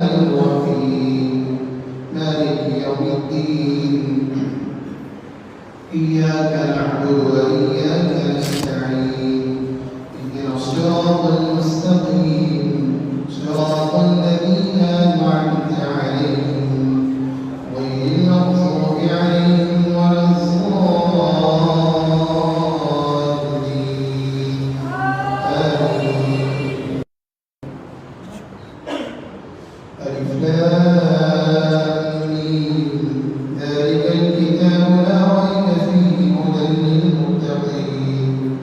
الرحيم مالك يوم الدين إياك نعبد وإياك نستعين اهدنا الصراط المستقيم صراط الذين أنعمت عليهم غير المغضوب عليهم ولا الضالين آمين. ألف لام ميم ذلك الكتاب لا ريب فيه هدى للمتقين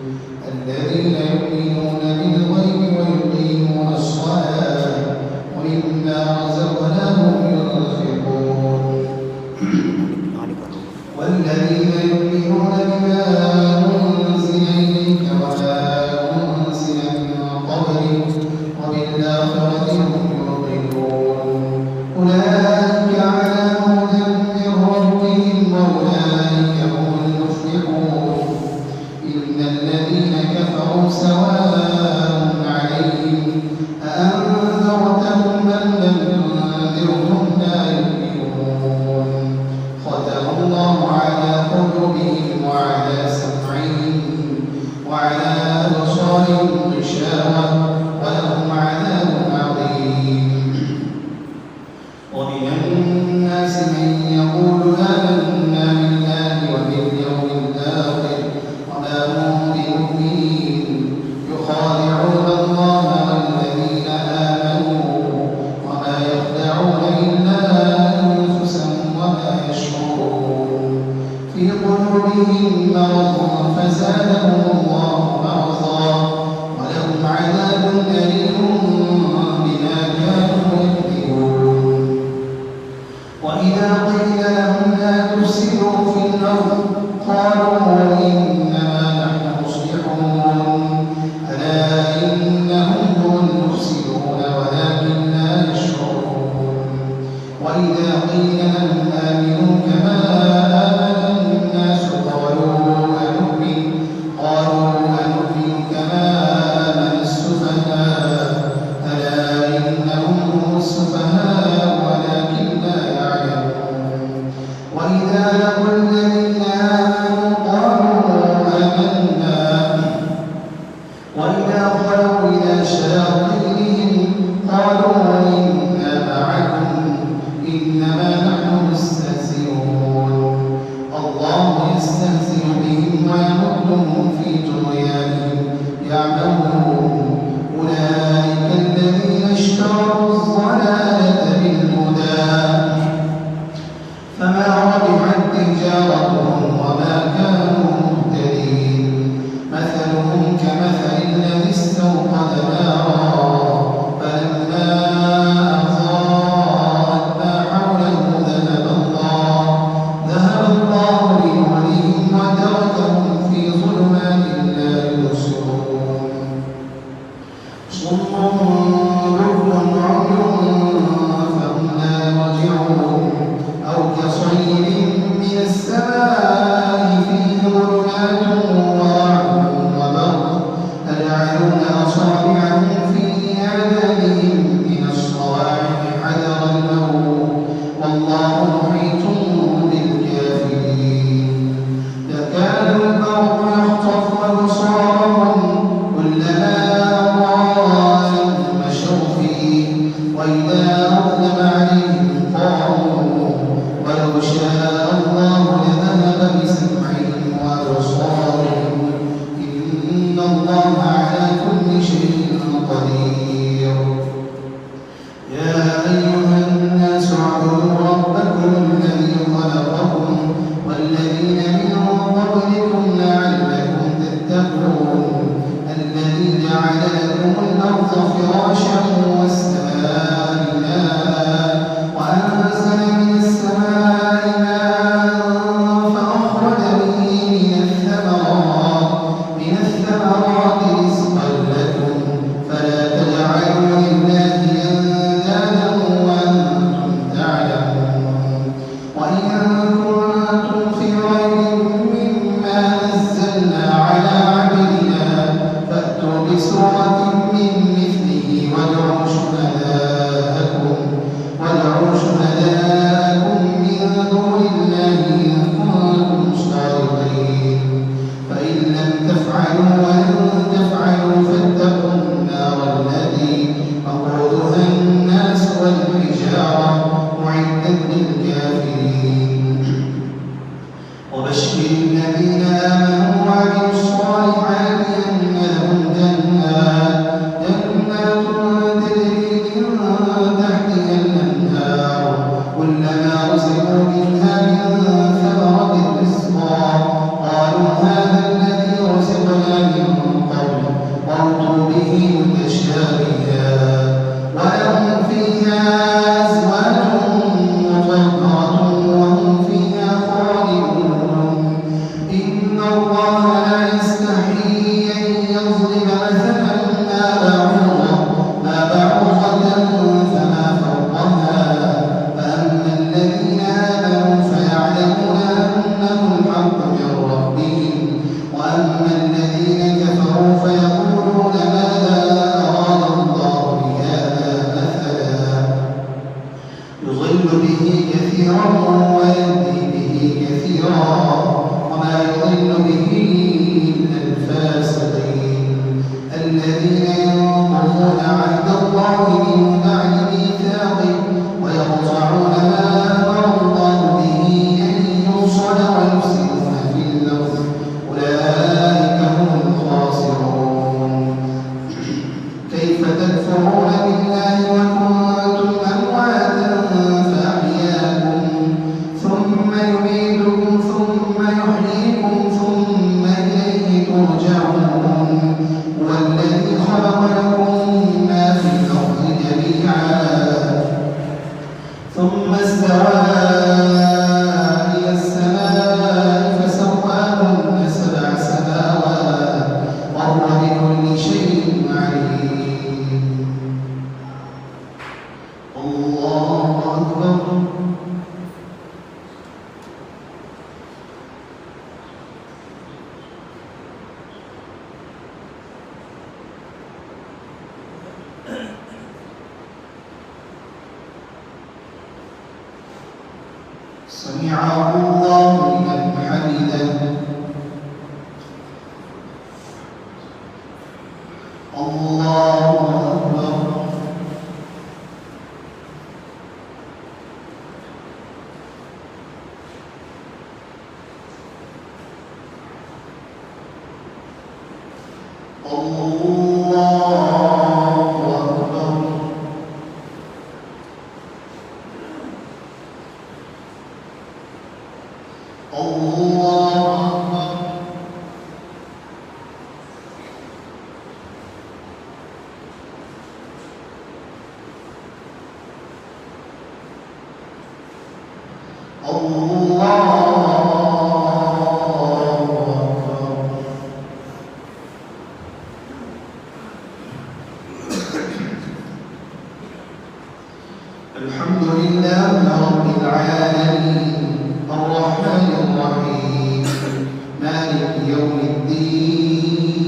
الذين يؤمنون بالغيب ويقيمون الصلاة ومما رزقناهم ينفقون والذين يؤمنون بما أنزل إليك وما أنزل من قبلك وبالآخرة هم يوقنون أولئك على هدى من ربهم وأولئك هم المفلحون إن الذين كفروا سواء عليهم أأنذرتهم أم لم تنذرهم لا يؤمنون ختم الله على قلوبهم وعلى سمعهم وعلى أبصارهم غشاوة ولهم عذاب عظيم ومن الناس من يقول آمنا بالله وباليوم الآخر وما هم بمؤمنين يخادعون الله والذين آمنوا وما يخدعون إلا أنفسهم وما يشعرون في قلوبهم مرض فزادهم الله مرضا ولهم عذاب أليم بما كانوا يكذبون وإذا قيل لهم لا تفسدوا في الأرض قالوا إنما نحن مصلحون ألا إنهم هم المفسدون ولكن لا يشعرون وإذا قيل لهم آمنوا كما آمن الناس قالوا أنؤمن كما آمن السفهاء ألا إنهم هم السفهاء ولكن لا يعلمون وإذا لقوا الذين آمنوا قالوا آمنا وإذا خلوا إلى شياطينهم قالوا إنا معكم إنما نحن مستهزئون الله يستهزئ بهم ويمدهم في طغيانهم يعمهون أولئك الذين اشتروا الضلالة بالهدى فما ربحت تجارتهم وما كانوا مهتدين مثلهم كمثل الذي استوقد نارا فلما أضاءت ما حوله ذهب الله بنورهم وتركهم في ظلمات لا يبصرون صم بكم عمي فهم لا يرجعون أو كصيب من السماء فيه ظلمات ورعد وبرق يجعلون أصابعهم في آذانهم من الصواعق حذر الموت والله محيط بالكافرين يكاد البرق يخطف أبصارهم كلما أضاء لهم مشوا فيه وإذا أظلم عليهم قاموا ولو شاء الله لذهب بسمعهم وأبصارهم إن الله على كل شيء قدير يا أيها الناس اعبدوا ربكم الذي خلقكم والذين من قبلكم لعلكم تتقون الذي جعل لكم الأرض فراشا والسماء بناء به كثيرا ويهدي به كثيرا وما يضل به إلا الفاسقين الذين ينقضون عهد الله من بعد ميثاقه ويقطعون ما أمر الله به أن يوصل ويفسدون في الأرض أولئك هم الخاسرون كيف تكفرون بالله وكنتم أمواتا فأحياكم ثم يميتكم ثم يحييكم ثم إليه ترجعون هو الذي خلق لكم ما في الأرض جميعا ثم استوى إلى السماء فسواهن سبع سماوات وهو بكل شيء عليم الله أكبر سمع الله لمن حمده الله أكبر الحمد لله رب العالمين الرحمن الرحيم مالك يوم الدين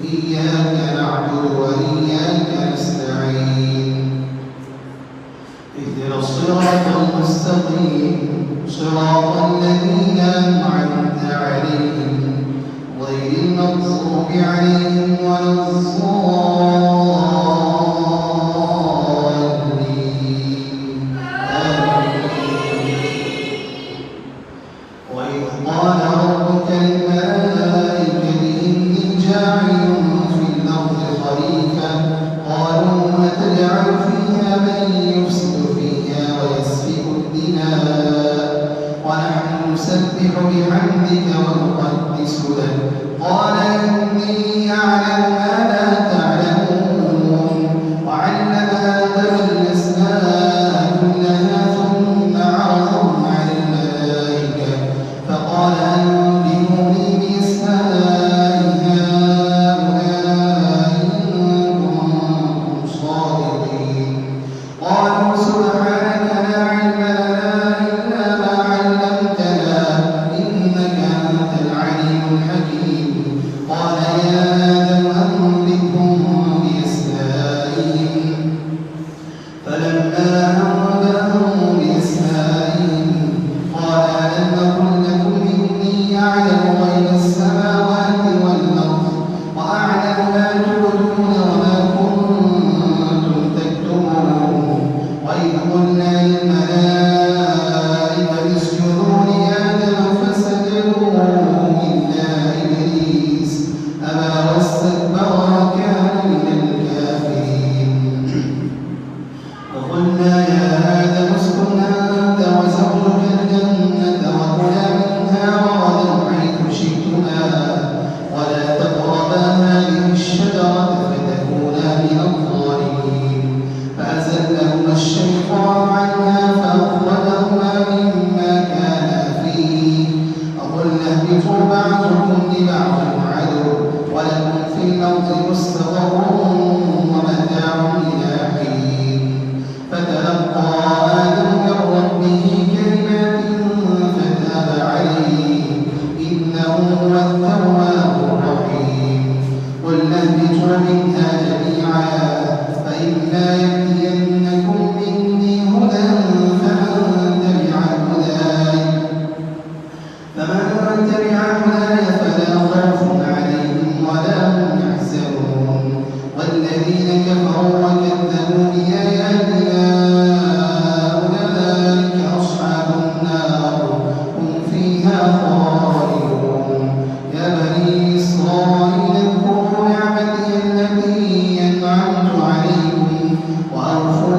إياك نعبد وإياك نستعين اهدنا الصراط المستقيم صراط الذين أنعمت عليهم غير المغضوب عليهم ولا نسبح بحمدك ونقدس لك قال إني أعلم ما لا تعلمون وعلم آدم الأسماء كلها ثم عرضهم على الملائكة فقال أنبئوني بأسماء هؤلاء إن كنتم صادقين قالوا سبحانك لا علم لنا إلا ما علمتنا إنك أنت العليم الحكيم قال يا آدم أنبئهم بأسمائهم فلما أنبأهم بأسمائهم قال ألم أقل لكم إني أعلم غيب السماوات والأرض وأعلم ما تبدون وما كنتم تكتمون وإذ قلنا للملائكة اسجدوا لآدم فسجدوا إلا إبليس أبى واستكبر وكان من الكافرين وقلنا يا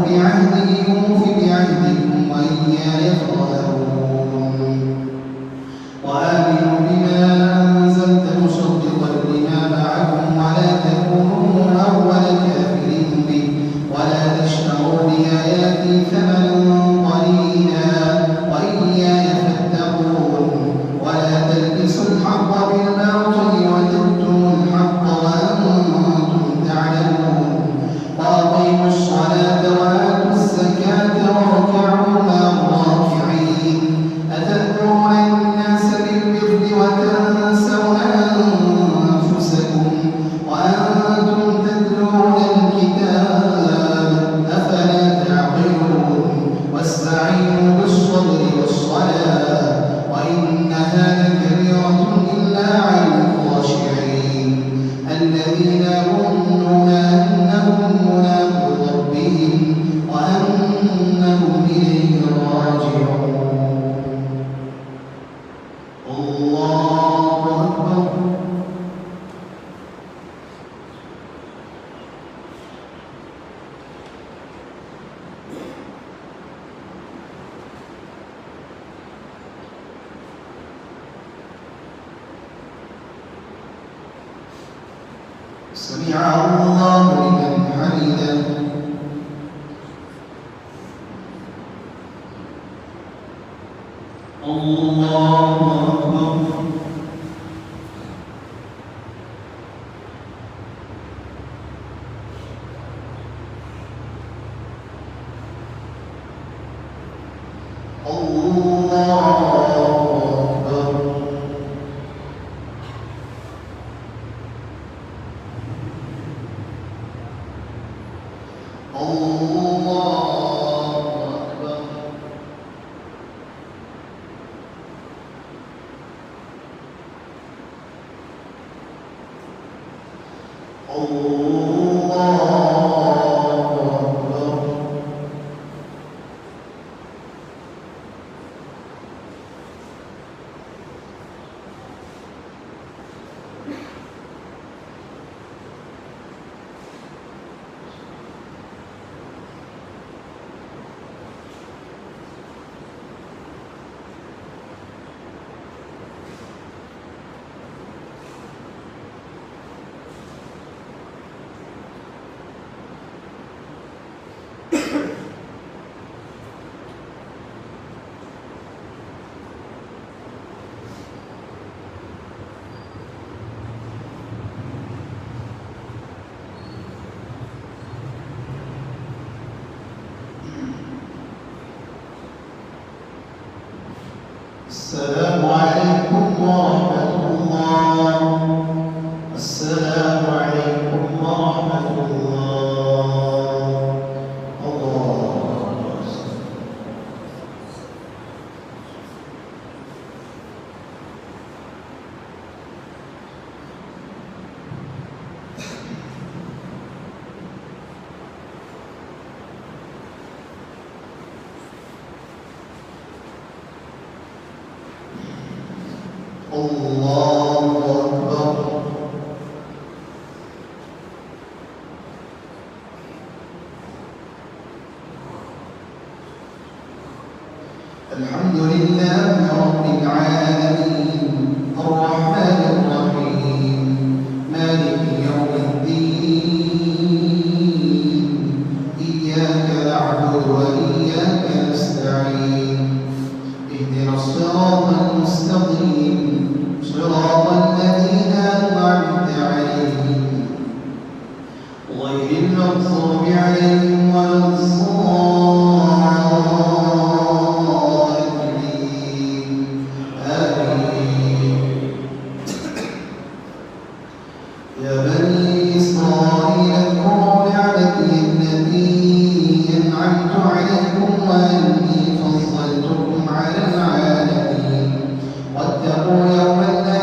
بعهده أوف بعهدكم وإياي فارهبون وآمنوا بما أنزلت مصدقا لما معكم ولا تكونوا أول كافر به ولا تشتروا بآياتي ثمنا قليلا وإياي فاتقون ولا تلبسوا الحق بالباطل وتكتموا الحق وأنتم تعلمون وأقيموا الصلاة وآتوا الزكاة واركعوا مع الراكعين أتأمرون الناس بالبر وتنسون أنفسكم وأنتم تتلون الكتاب أفلا تعقلون واستعينوا بالصبر والصلاة وإنها لكبيرة إلا على الخاشعين الذين يظنون أنهم ملاقو ربهم وأنهم إليه راجعون. الله أكبر. سمع الله لمن حمده. الله أكبر. السلام عليكم ورحمة الله. السلام عليكم ورحمة الله. الله الله أكبر. الحمد لله رب العالمين الرحمن الرحيم مالك يوم الدين إياك نعبد وإياك نستعين اهدنا الصراط المستقيم صراط الذين أنعمت عليهم غير المغضوب عليهم ولا الضالين آمين. يا بني إسرائيل اذكروا نعمتي التي أنعمت عليكم وأني فضلتكم على العالمين واتقوا يوما لا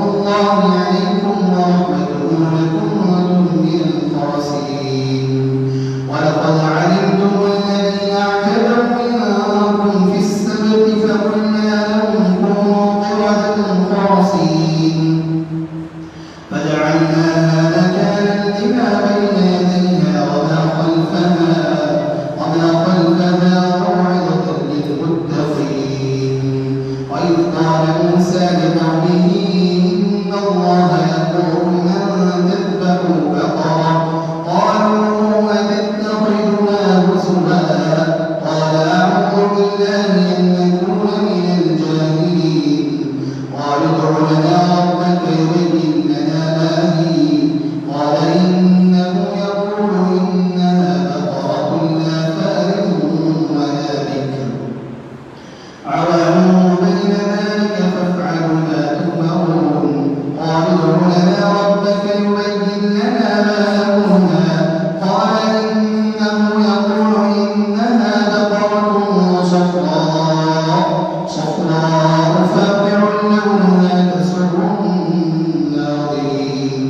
الله عليكم ورحمته لكنتم ادع لنا ربك يبين لنا ما لونها قال إنه يقول إنها بقرة صفراء فاقع لونها تسر الناظرين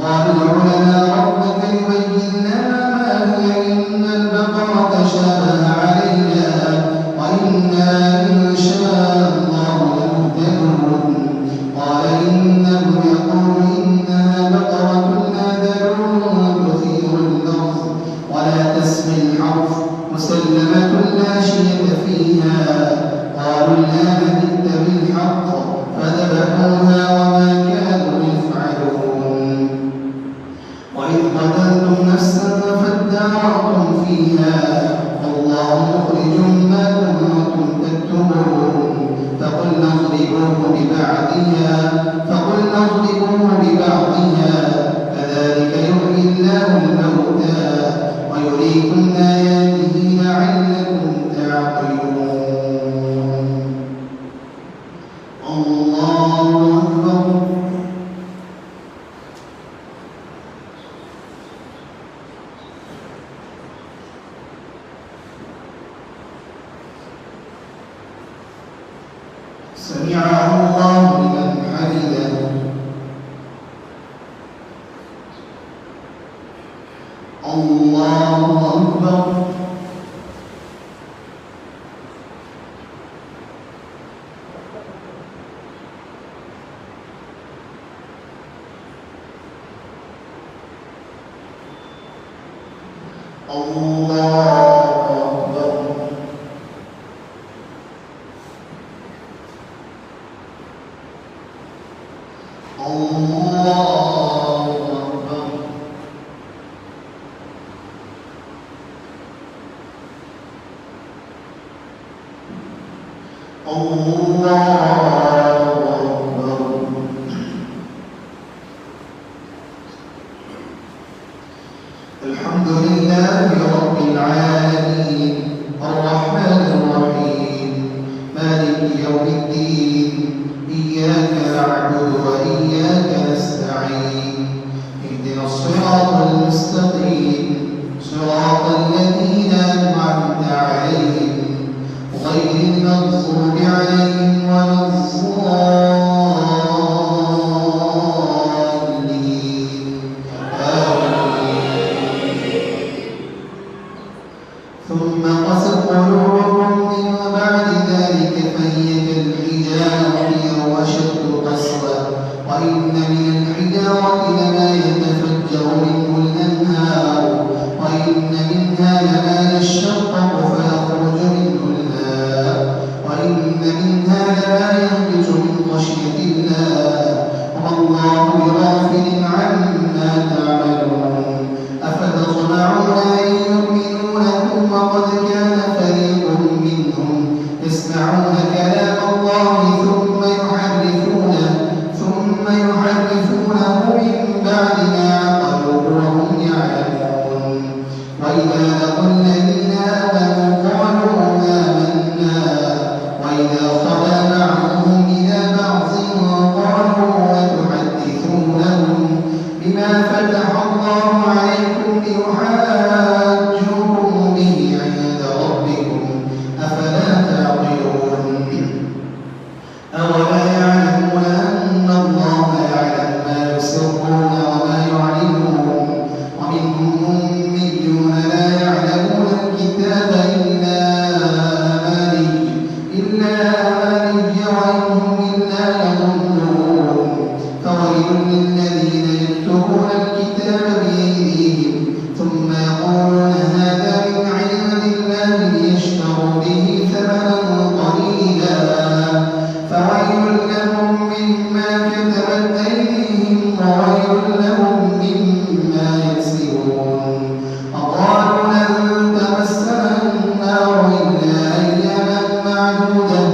قالوا ادع لنا ربك يبين لنا ما هي إن البقرة شابه علينا وإنا إن شاء الله لمهتدون قال إنه يقول إنها بقرة لا ذلول تثير الأرض ولا تسقي الحرث مسلمة لا شية فيها قالوا الآن جئت بالحق فذبحوها وما كانوا يفعلون وإذ قتلتم نفسا فادارأتم فيها والله مخرج ما كنتم تكتمون فقلنا اضربوه ببعضها كذلك يحيي الله الموتى ويريكم آياته لعلكم تعقلون الله أكبر سمع الله لمن حمده الله أكبر الحمد لله رب العالمين الرحمن الرحيم مالك يوم الدين إياك نعبد وإياك نستعين اهدنا الصراط المستقيم صراط الذين أنعمت عليهم غير المغضوب عليهم ولا الضالين ثم قست قلوبكم من بعد ذلك فهي كالحجارة أو أشد قسوة وإن من الحجارة لما يتفجر منه الأنهار وإن منها لما يشقق فيخرج منه الماء وإن منها لما يهبط من خشية الله وما الله بغافل عما تعملون أفتطمعون أن يؤمنوا لكم وقد كان فريق منهم يسمعون كلام الله ثم يحرفونه من بعد ما عقلوه وهم يعلمون وإذا لقوا الذين آمنوا قالوا آمنا وإذا خلا بعضهم إلى بعض قالوا أتحدثونهم بما فتح الله عليكم ليحاجوكم به عند ربكم أفلا تعقلون أولا يعلمون أن الله يعلم ما يسرون وما يعلنون ومنهم أميون لا يعلمون الكتاب إلا أماني وإنهم إلا يظنون فويل للذين يكتبون الكتاب بأيديهم ثم يقولون هذا من عند الله ليشتروا به ثمنا قليلا فويل لهم مما كتبت أيديهم وويل لهم مما يكسبون وقالوا لن تمسنا النار إلا أياما معدودة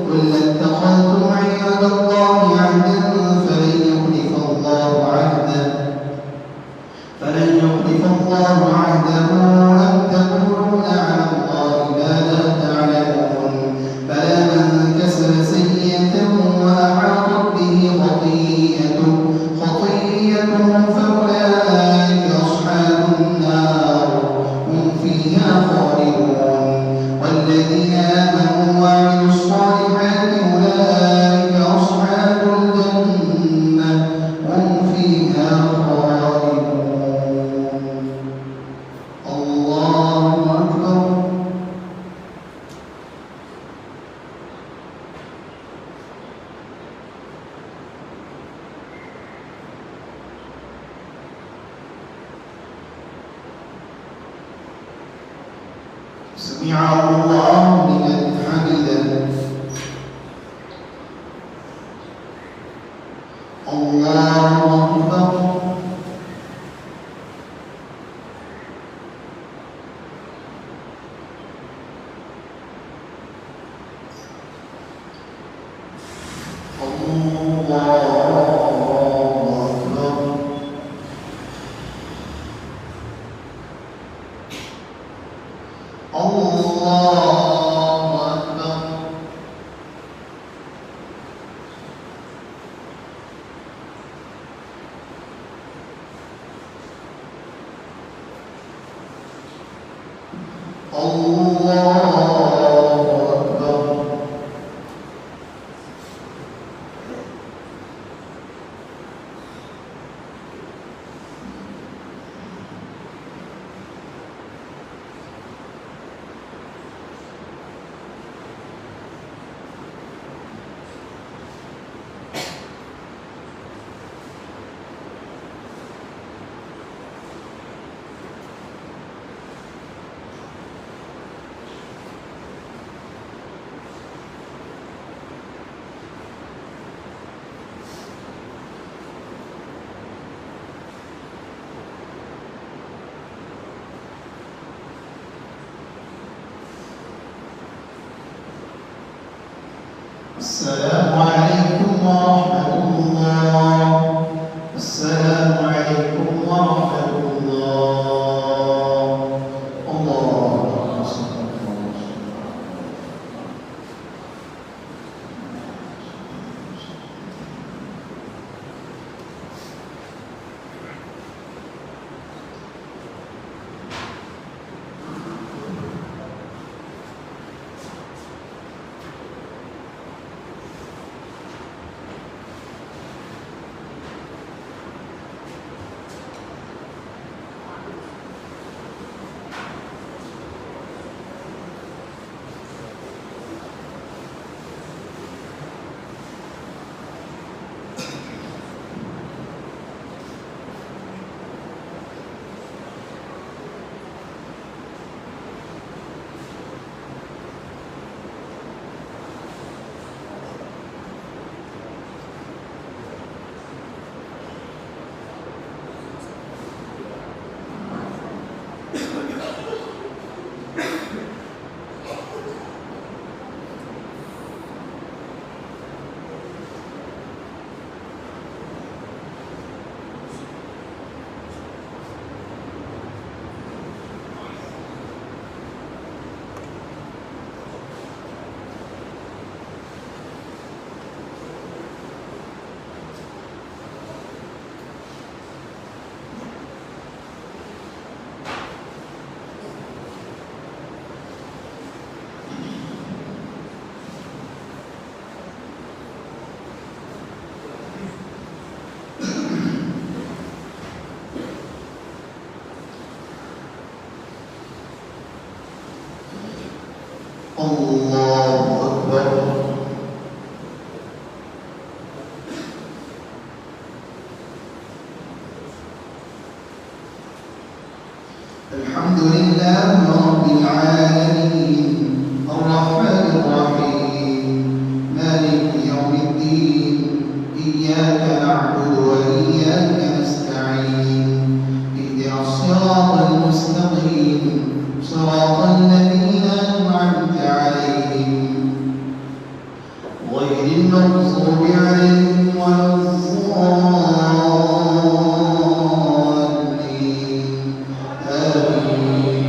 قل اتخذتم عند الله عهدا فلن يخلف الله عهده أم تقولون على الله ما لا تعلمون بلى من كسب سيئة وأحاطت به سمع الله لمن حمده الله أكبر السلام عليكم ورحمة الله. السلام عليكم ورحمة الله. اللهم صل على الله أكبر. الحمد لله رب العالمين الرحمن الرحيم مالك يوم الدين إياك نعبد وإياك نستعين اهدنا الصراط المستقيم صراط الذين أنعمت عليهم غير المغضوب عليهم ولا الضالين آمين.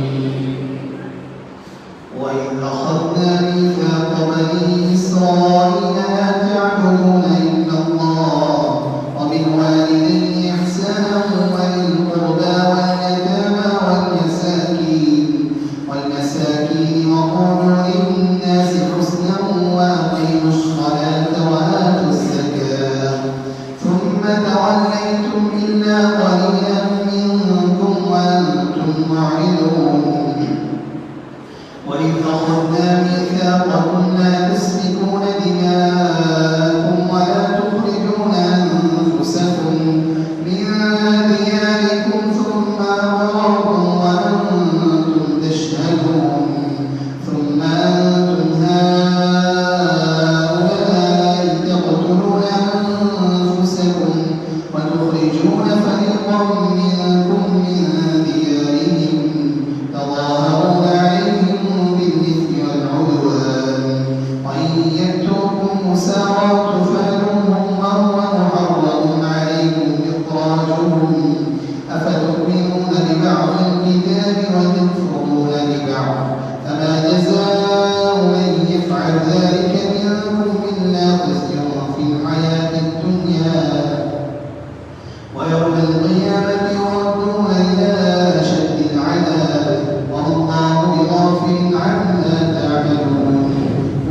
وإذ أخذنا ميثاق بني إسرائيل لا تعبدون إلا الله وبالوالدين إحسانا وذي القربى واليتامى والمساكين وقولوا للناس حسنا وأقيموا الصلاة وآتوا الزكاة ثم توليتم إلا قليلا منكم وأنتم معرضون. وإذ أخذنا ميثاقكم لا تسفكون دماءكم ولا تخرجون أنفسكم من دياركم ثم أقررتم وأنتم تشهدون أخرجوهم أفتؤمنون ببعض الكتاب وتكفرون ببعض فما جزاء من يفعل ذلك منكم إلا خزي في الحياة الدنيا ويوم القيامة يردون إلى أشد العذاب والله بغافل عما تعملون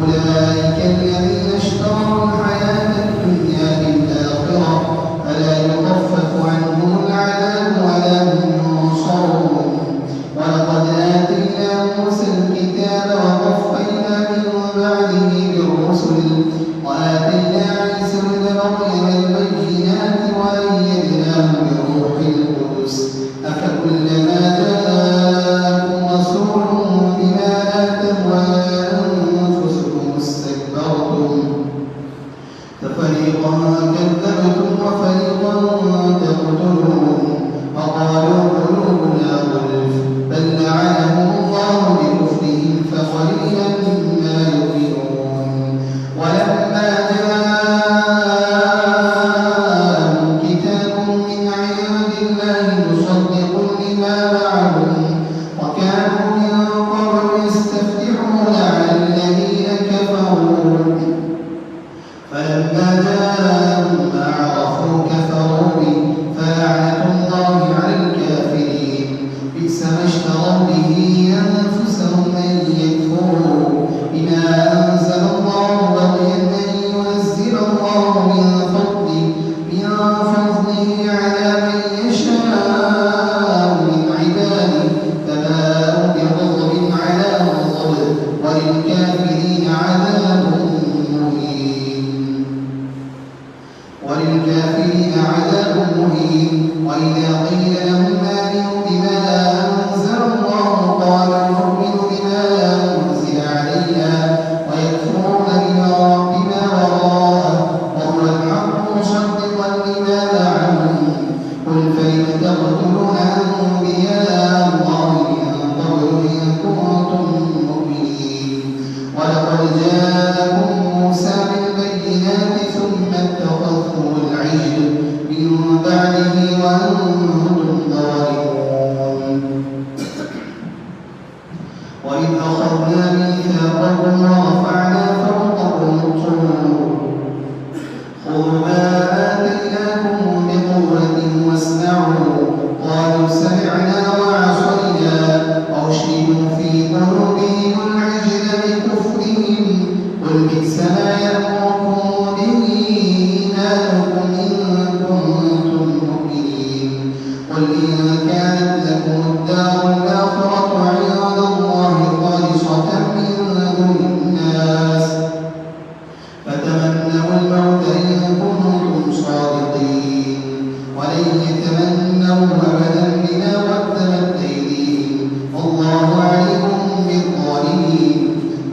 أولئك الذين اشتروا الحياة الدنيا بالآخرة فلا يخفف عنهم العذاب ولا هم ينصرون ولقد آتينا موسى الكتاب وقفينا من بعده بالرسل وآتينا عيسى ابن مريم البينات وأيدناه بروح القدس أفكلما جاءكم رسول بما لا تهوى أنفسكم استكبرتم ففريقا كذبتم وفريقا تقتلون وقالوا قلوبنا غلف بل لعنهم الله بكفرهم فقليلا ما يؤمنون ولما جاءهم كتاب من عند الله مصدق لما معهم وكانوا من قبل يستفتحون على الذين كفروا فلما جاءهم ما عرفوا كفروا به فلعنة الله على الكافرين بئس ما اشتروا به أنفسهم أن يكفروا بما أنزل الله بغيا أن ينزل الله من فضله على من يشاء من عباده فباءوا بغضب على غضب وللكافرين عذاب مهين وإذا قيل لهم آمنوا بما أنزل الله قالوا نؤمن بما أنزل علينا ويكفرون بما وراءه وهو الحق مصدقا لما معهم قل فلم تقتلون أنبياء الله من قبل إن كنتم مؤمنين ولقد جاءكم موسى بالبينات ثم اتخذتم العجل من بعده وأنتم ظالمون وإذ أخذنا ميثاقكم ورفعنا فوقكم الطور خذوا ما آتيناكم بقوة واسمعوا قالوا سمعنا وعصينا وأشربوا في قلوبهم العجل بكفرهم قل بئس ما يأمركم به إيمانكم إن كنتم مؤمنين قل إن كانت لكم الدار الآخرة عند الله خالصة من دون الناس فتمنوا الموت إن كنتم صادقين ولن يتمنوا أبدا بما قدمت أيديهم والله عليم بالظالمين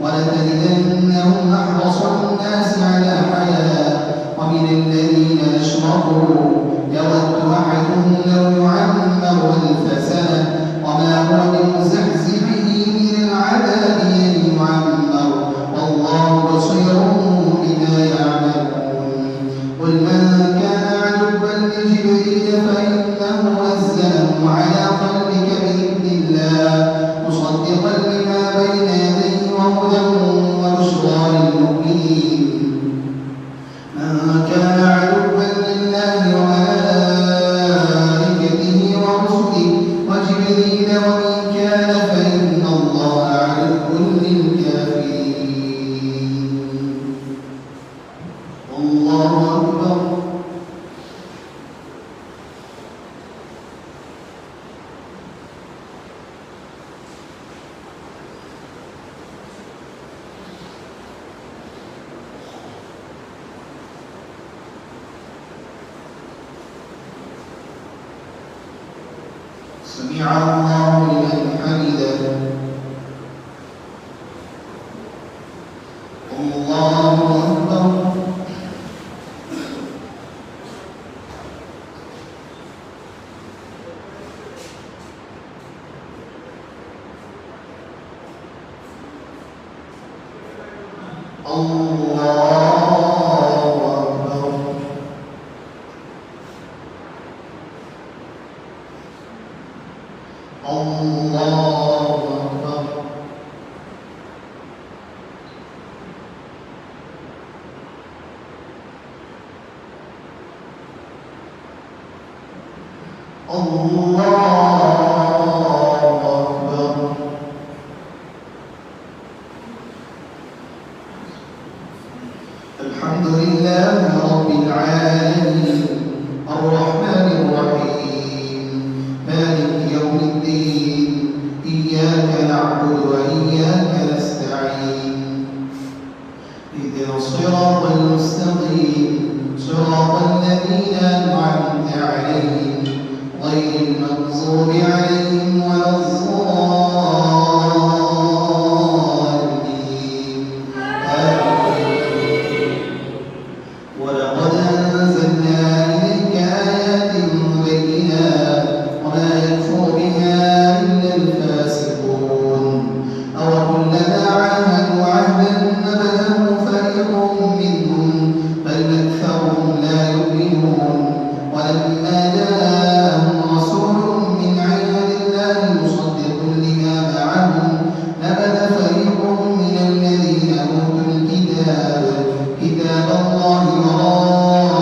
ولتجدنهم أحرص الناس على حياة ومن الذين أشركوا يود أحدهم لو يعمر 1000 سنة وما هو بمزحزحه من العذاب أن يعمر والله بصير بما يعملون قل من كان عدوا لجبريل فإنه نزله على قلبك بإذن الله مصدقا لما بين يديه وهدى وبشرى للمؤمنين من كان عدوا لله وملائكته ورسله وجبريل وميكال فإن الله عدو للكافرين الله أكبر سمع الله لمن حمده الله أكبر الله أكبر الله أكبر. الحمد لله رب العالمين الرحمن الرحيم مالك يوم الدين إياك نعبد وإياك نستعين اهدنا الصراط المستقيم صراط الذين أنعمت عليهم غير المغضوب عليهم ولا الضالين آمين. ولقد أنزلنا إليك آيات مبينات وما يكفر بها إلا الفاسقون أوكلما عاهدوا عهدا نبذه فريق منهم بل أكثرهم لا يؤمنون ولما جاءهم رسول من عند الله مصدق لما معهم نبذ فريق من الذين أوتوا الكتاب كتاب الله وراء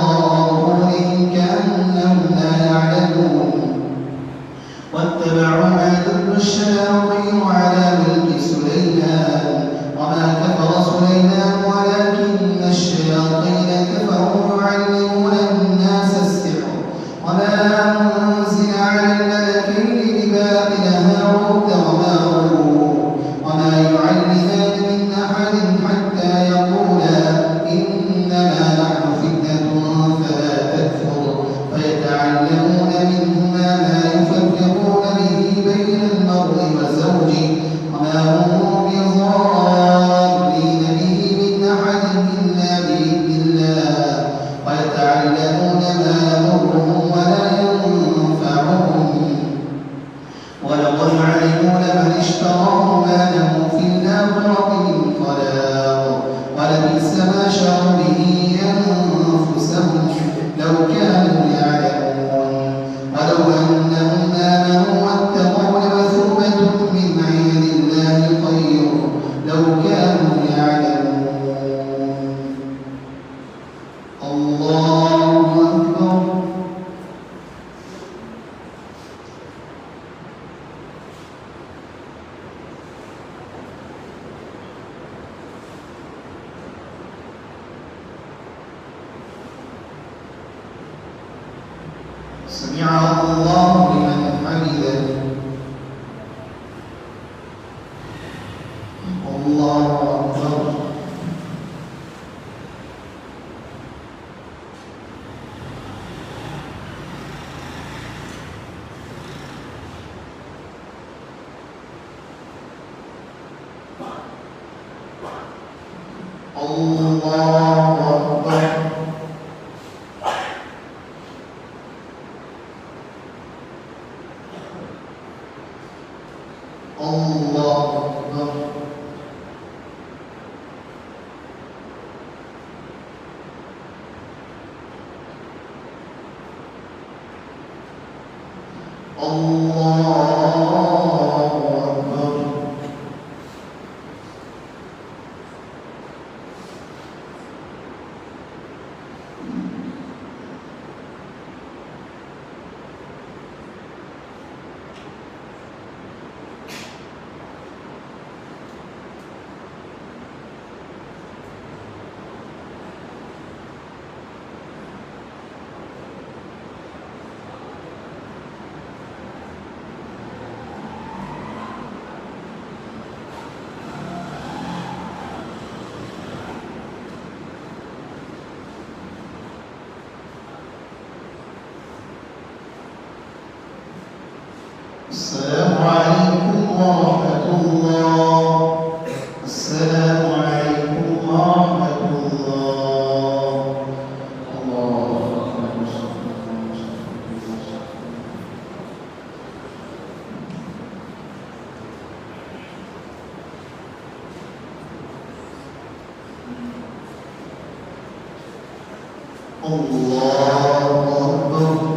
ظهورهم كأنهم لا يعلمون واتبعوا ما تتلو الشياطين على ملك سليمان وما كفر سليمان ولكن الشياطين كفروا يعلمون الناس السحر وما أنزل على الملكين ببابل هاروت وماروت وما يعلمان من أحد حتى يقولا إنما نحن فتنة فلا تكفر فيتعلمون منهما ما يفرقون به بين المرء وزوجه وما هم بضارين به من أحد إلا بإذن الله ويتعلمون ما يضرهم ولا ينفعهم ولقد علموا لمن اشتراه ما له في الآخرة من خلاق ولبئس ما شروا به أنفسهم لو كانوا يعلمون ولو أنهم آمنوا واتقوا لمثوبة من عند الله خير لو كانوا يعلمون الله أكبر. سمع الله لمن حمده الله أكبر. الله أكبر. الله أكبر. السلام عليكم ورحمة الله. السلام عليكم ورحمة الله. الله أكبر. الله أكبر.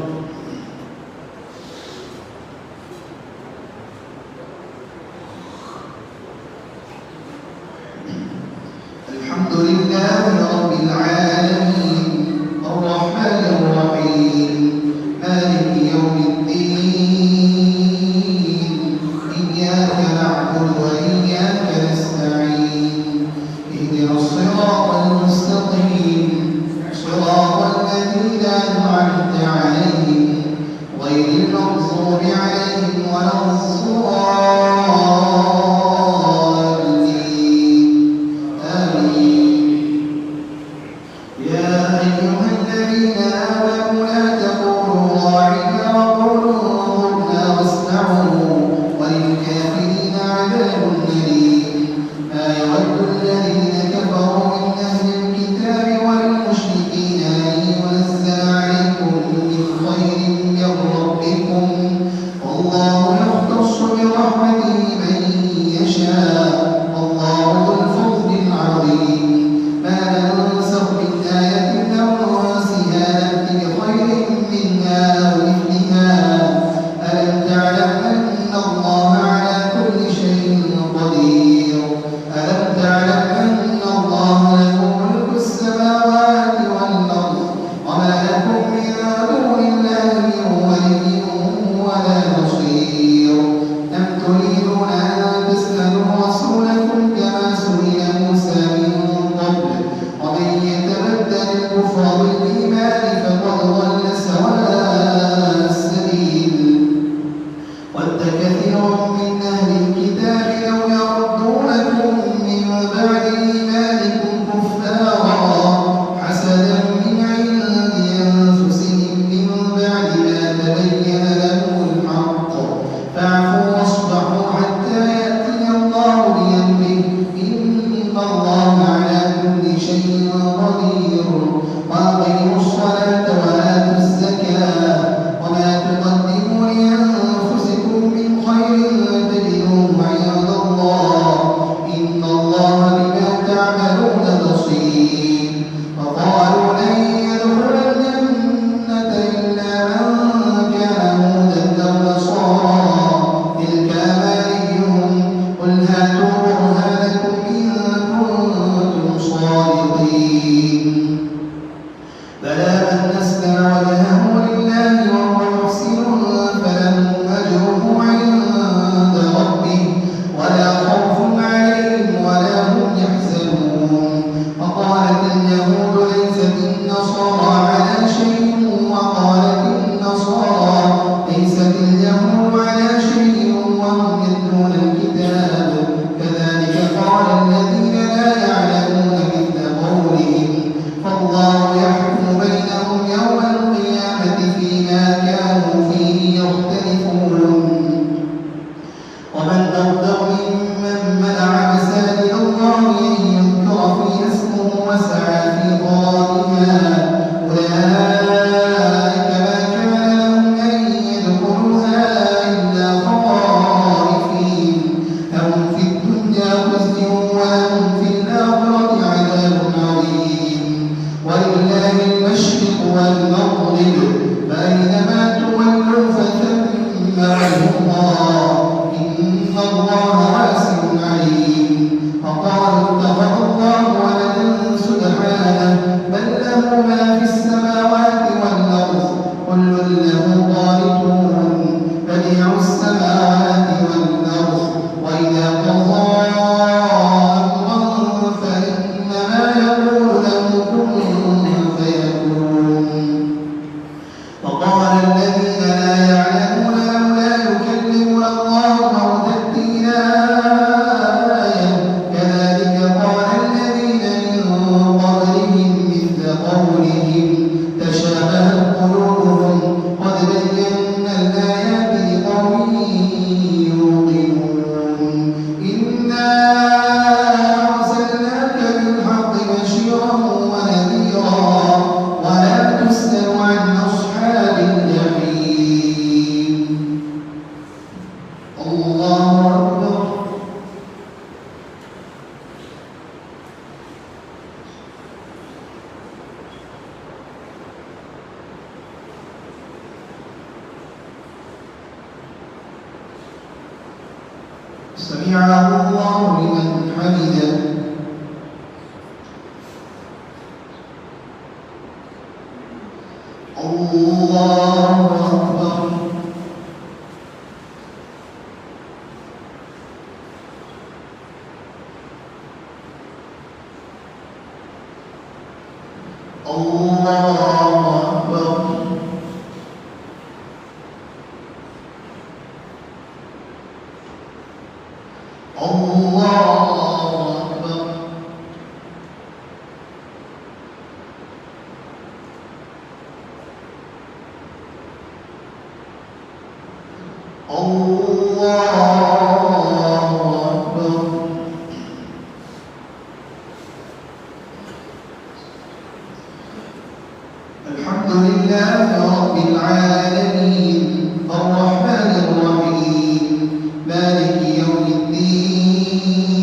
القاعدين وقولوا انظرنا واسمعوا وللكافرين عذاب أليم. ما يود الذين كفروا من أهل الكتاب والمشركين أن ينزل عليكم من خير من ربكم والله يختص برحمته من يشاء والله ذو الفضل العظيم. ما ننسخ من آية أو ننسها نأت بخير منها أو مثلها. ألم تعلم أن الله على كل شيء قدير. ألم تعلم أن الله له ملك السماوات والأرض وما لكم من دون الله من ولي ولا نصير. أم تريدون أن تسألوا رسولكم كما سئل موسى من قبل ومن يتبدل الكفر بالإيمان فقد ضل سواء السبيل. ود كثير من أهل الكتاب لو يردونكم من بعد إيمانكم كفارا حسدا من عند أنفسهم من بعد ما تبين لهم الحق فاعفوا واصفحوا حتى يأتي الله بأمره إن الله على كل شيء قدير. وأقيموا الصلاة وآتوا الزكاة وما تقدموا لأنفسكم من خير تجدوه عند الله إن الله بما تعملون بصير. وقالوا لن يدخل الجنة إلا من كان هودا أو نصارى تلك أمانيهم قل هاتوا برهانكم إن كنتم صادقين. بلى من أسلم وجهه لله وهو محسن فله أجره عند ربه ولا خوف عليهم ولا هم يحزنون. وقالت اليهود ليست النصارى على شيء وقالت النصارى ليست اليهود على شيء وهم يتلون الكتاب كذلك قال الذين لا يعلمون مثل قولهم فالله يحكم بينهم يوم القيامة فيما كانوا فيه يختلفون. ومن أظلم ممن منع مساجد الله أن يذكر فيها اسمه وسعى في خرابها أولئك ما كان لهم أن يدخلوها إلا خائفين لهم في الدنيا خزي ولهم في الآخرة عذاب عظيم. ولله المشرق والمغرب فأينما تولوا فثم وجه الله إن الله واسع عليم. وقالوا اتخذ الله ولدا سبحانه بل له ما في السماوات والأرض كل له قانتون بديع السماوات والأرض وإذا قضى أمرا فإنما يقول له كن فيكون. وقال الذين لا يعلمون لولا يكلمنا الله أو تأتينا آية كذلك قال الذين من قبلهم مثل قولهم تشابهت قلوبهم قد بينا الآيات لقوم يوقنون. إنا أرسلناك بالحق بشيرا ونذيرا ولا تسأل عن أصحاب الجحيم. الله أكبر. سمع الله لمن حمده. الله أكبر. الله أكبر. الحمد لله رب العالمين الرحمن الرحيم مالك يوم الدين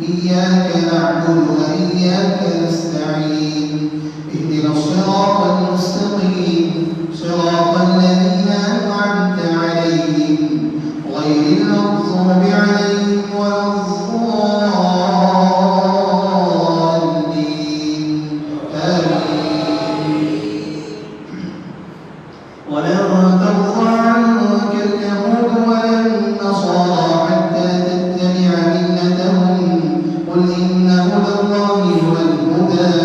إياك نعبد وإياك نستعين اهدنا الصراط المستقيم صراط الذين أنعمت عليهم غير المغضوب عليهم ولا الضالين آمين. ولن ترضى عنك اليهود ولا النصارى حتى تتبع ملتهم قل إن هدى الله هو الهدى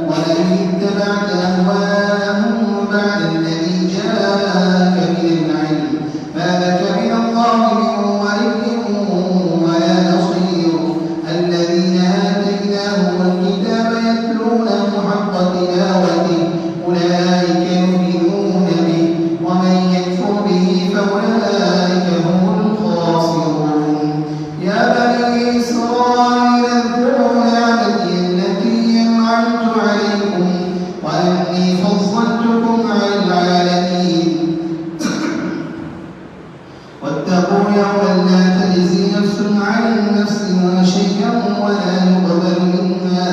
ولئن اتبعت أهواءهم بعد الذي جاءك من العلم ما لك من الله من ولي ولا نصير الذين آتيناهم الكتاب يتلونه حق تلاوته أولئك يؤمنون به ومن يكفر به فأولئك هم الخاسرون يا بني إسرائيل اذكروا نعمتي التي أنعمت عليكم وأني فضلتكم على العالمين واتقوا يوما لا تجزي نفس عن نفس شيئا ولا يقبل منها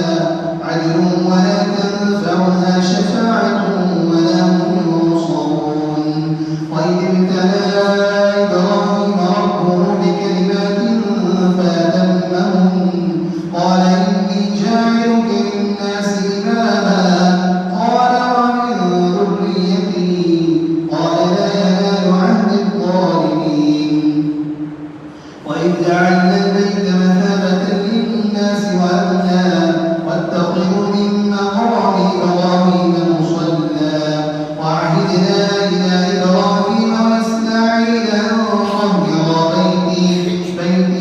عدل ولا تنفعها شفاعة ولا هم ينصرون وإذ ابتلى إبراهيم ربه بكلمات فأتمهن قال إني جاعلك للناس إماما قال ومن ذريتي قال لا ينال عهد الظالمين وإذ جعلنا البيت مثابة للناس وأمنا واتخذوا من مقام إبراهيم مصلى وعهدنا إلى إبراهيم وإسماعيل أن طهرا بيتي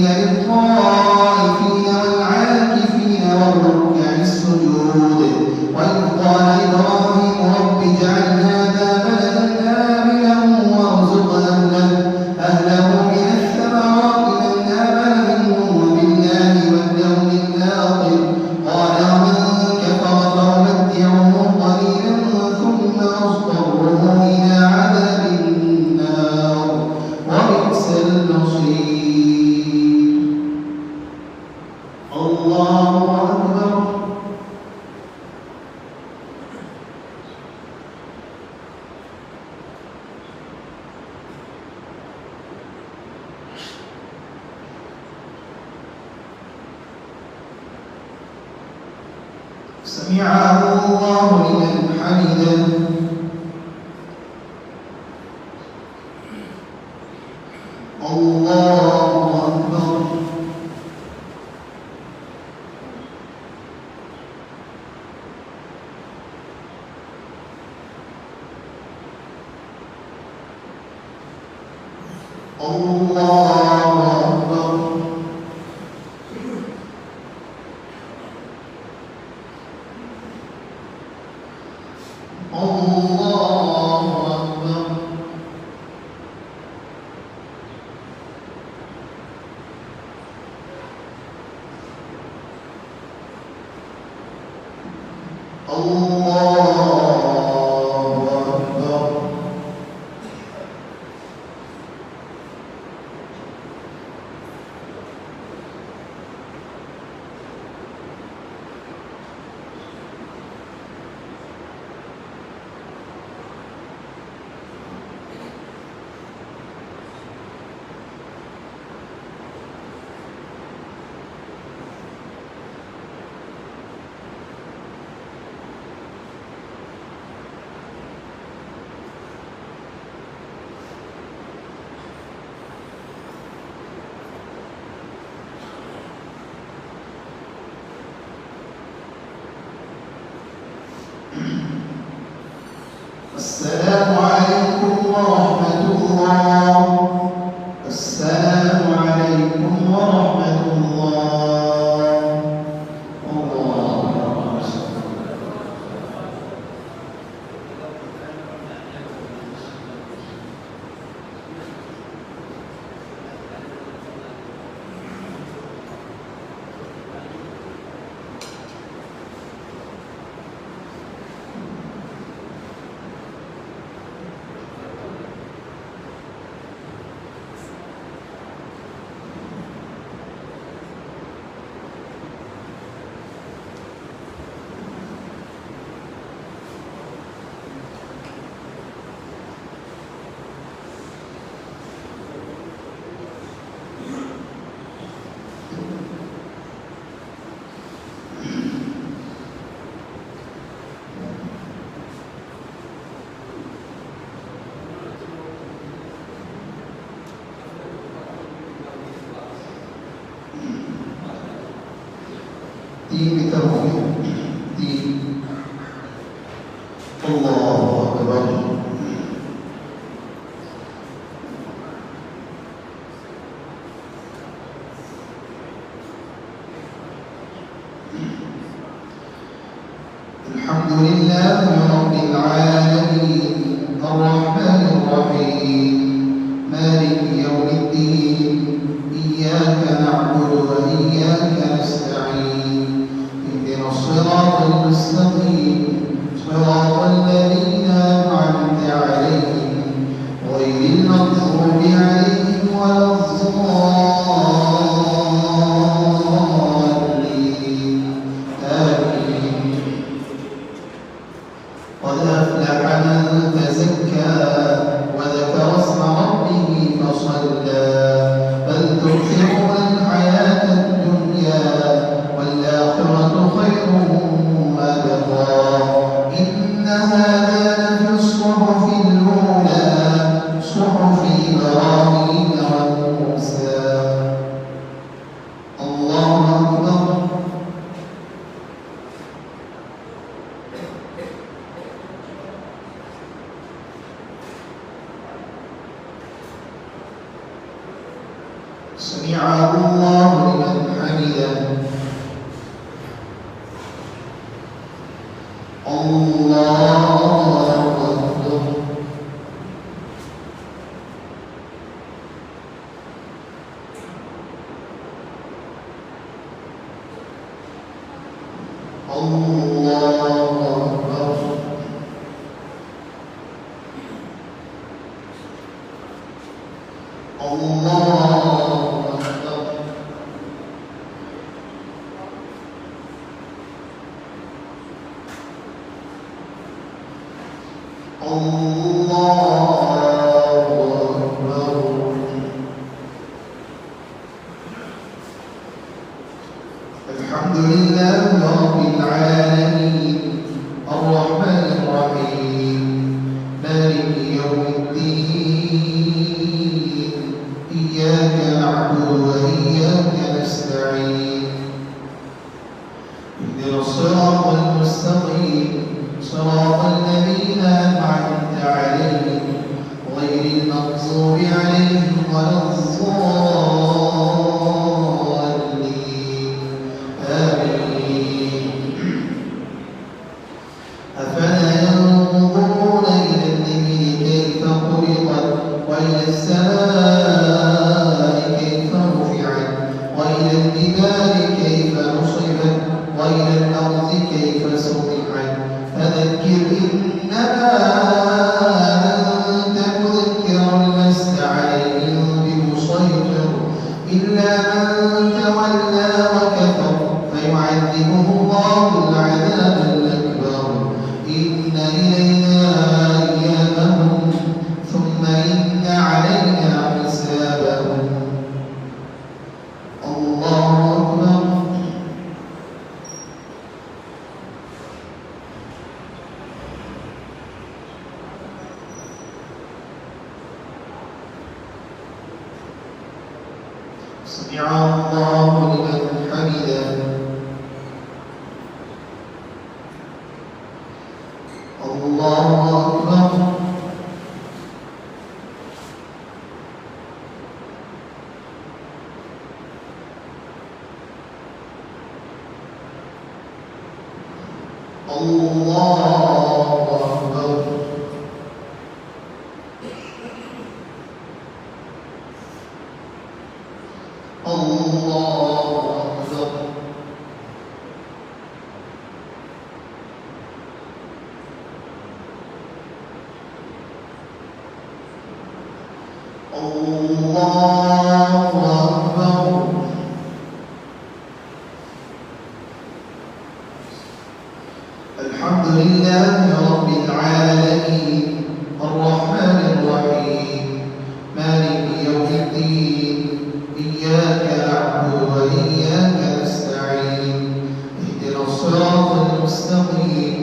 للطائفين والعاكفين والركع السجود وإذ قال إبراهيم رب اجعل هذا بلدا آمنا وارزق أهله من الثمرات من آمن منهم بالله واليوم الآخر قال ومن كفر فأمتعه قليلا ثم أضطره إلى عذاب النار وبئس المصير الله أكبر سمع الله لمن حمده الله أكبر الله أكبر بتوحيد الله أكبر. الحمد لله رب العالمين الرحمن الرحيم مالك يوم الدين إياك نعبد وإياك نستعين اهدنا الصراط المستقيم صراط الذين أنعمت عليهم غير المغضوب عليهم ولا الضالين آمين. قد أفلح من تزكى وذكر اسم ربه فصلى بل تؤثرون الحياة الدنيا والآخرة خير وأبقى إن هذا لفي الصحف الأولى صحف إبراهيم وموسى. الله أكبر. سمع الله لمن حمده. الله أكبر. الله أكبر. الحمد لله رب العالمين الرحمن الرحيم مالك يوم الدين إياك نعبد وإياك نستعين اهدنا الصراط المستقيم صراط الذين أنعمت عليهم غير المغضوب عليهم ولا الضالين آمين. أفلا ينظرون إلى الإبل كيف خلقت وإلى السماء كيف رفعت وإلى الجبال كيف نصبت وإلى الأرض كيف سطحت فذكر إنما أنت مذكر لست عليهم بمسيطر إلا من تولى وكفر فيعذبه الله العذاب الأكبر إن إلينا إيابهم ثم إن علينا حسابهم. الله أكبر. سمع الله لمن حمده. الله أكبر. الله أكبر. الله أكبر. الله أكبر. الحمد لله رب العالمين الرحمن الرحيم مالك يوم الدين إياك نعبد وإياك نستعين اهدنا الصراط المستقيم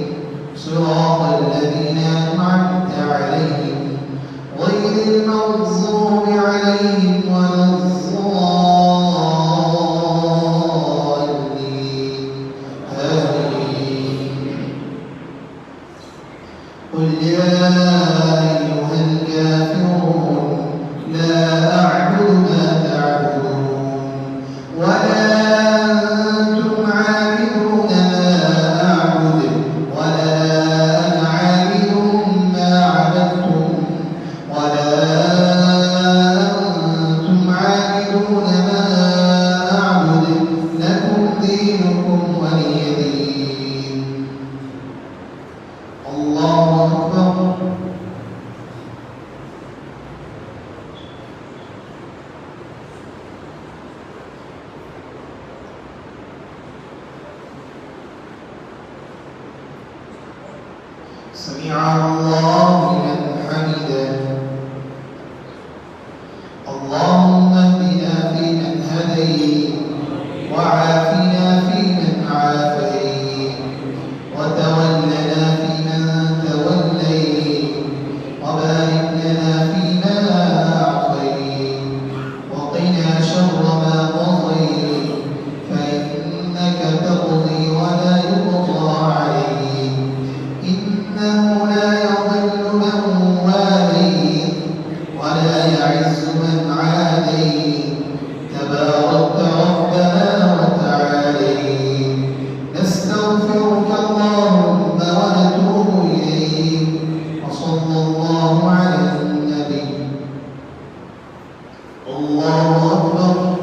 صراط الذين أنعمت عليهم غير المغضوب عليهم ولا الضالين الله لمن حمده اللهم اهدنا فيمن هديت وعافنا فيمن عافيت وتولنا فيمن توليت وبارك لنا فيما أعطيت وقنا شر ما قضيت فإنك تقضي ولا يقضى عليك إنه لا يضل من واليت ولا يعز من عاديت تباركت ربنا وتعاليت نستغفرك اللهم ونتوب إليك وصلى الله على النبي الله أكبر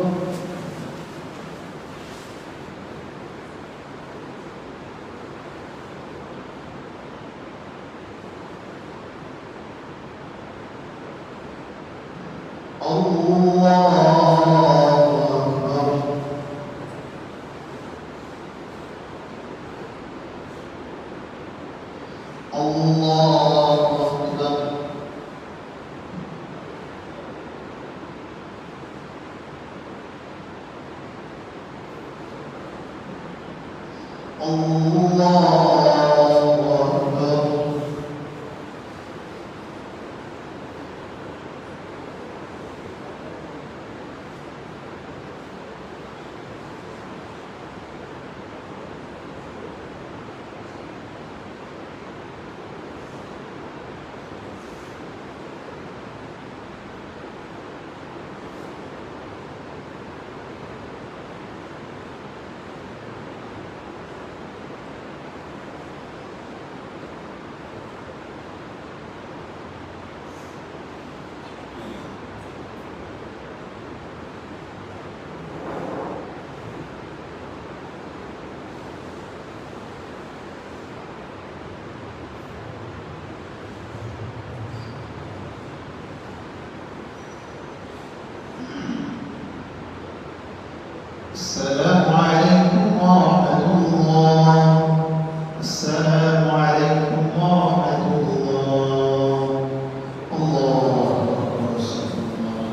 الله أكبر الله أكبر الله أكبر السلام عليكم ورحمة الله السلام عليكم ورحمة الله الله أكبر استغفر الله